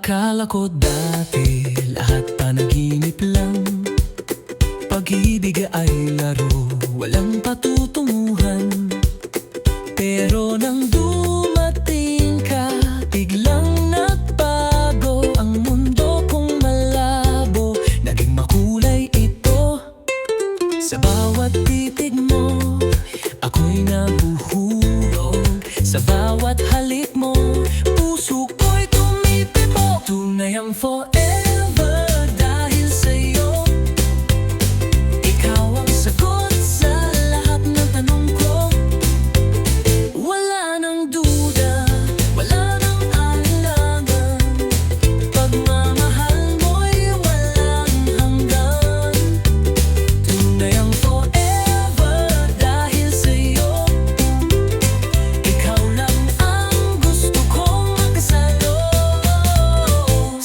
Akala ko dati lahat panaginip lang, pag-ibig ay laro, walang patutunguhan. Pero nang dumating ka, biglang nagbago ang mundo kong malabo. Naging makulay ito, sa bawat titig mo ako'y nahuhulog. Sa bawat halik mo, puso ko'y tumitibo. Tunay ang forever dahil sa'yo. Ikaw ang sagot sa lahat ng tanong ko. Wala nang duda, wala nang alangan. Pagmamahal mo'y walang hanggan. Tunay ang forever dahil sa'yo. Ikaw lang ang gusto kong makasalo.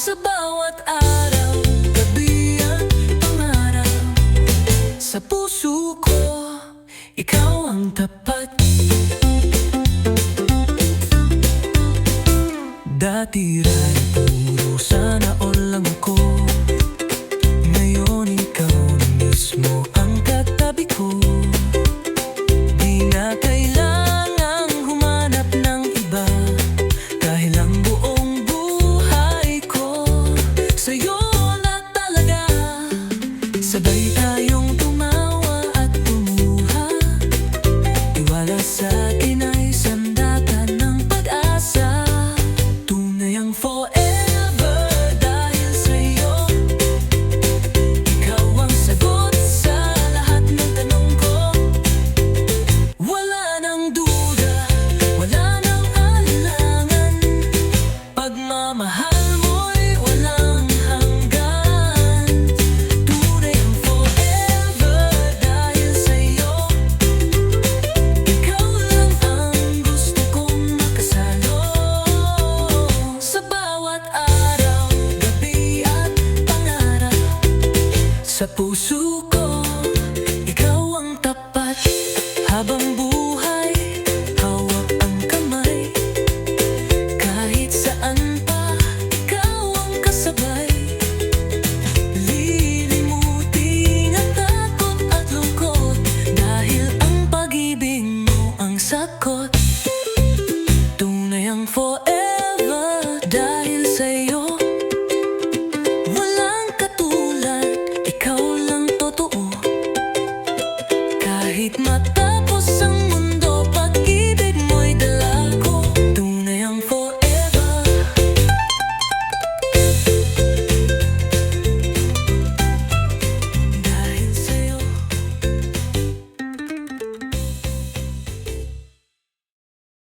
Sa bawat araw, gabi at pangarap, sa puso ko, ikaw ang tapat. Dati rin puro sana all lang ako, ngayon ikaw na mismo ang katabi ko. Di na kailangang humanap ng iba, dahil ang buong buhay ko sa'yo na talaga. Sabay tayong tumawa at tumuha, tiwala sa akin ay sandata ng pag-asa. Tunay ang forever dahil sa'yo. Ikaw ang sagot sa lahat ng tanong ko. Wala nang duda, wala nang alangan. Pagmamahal mo'y walang hanggan. Tunay ang forever dahil sa'yo. Ikaw lang ang gusto kong makasalo. Sa bawat araw, gabi at pangarap, sa puso ko, ikaw ang tapat. Habang buhay, hawak ang kamay. Kahit saan pa, ikaw ang kasabay. Lilimutin ang takot at lungkot, dahil ang pag-ibig mo ang sagot. Tunay ang forever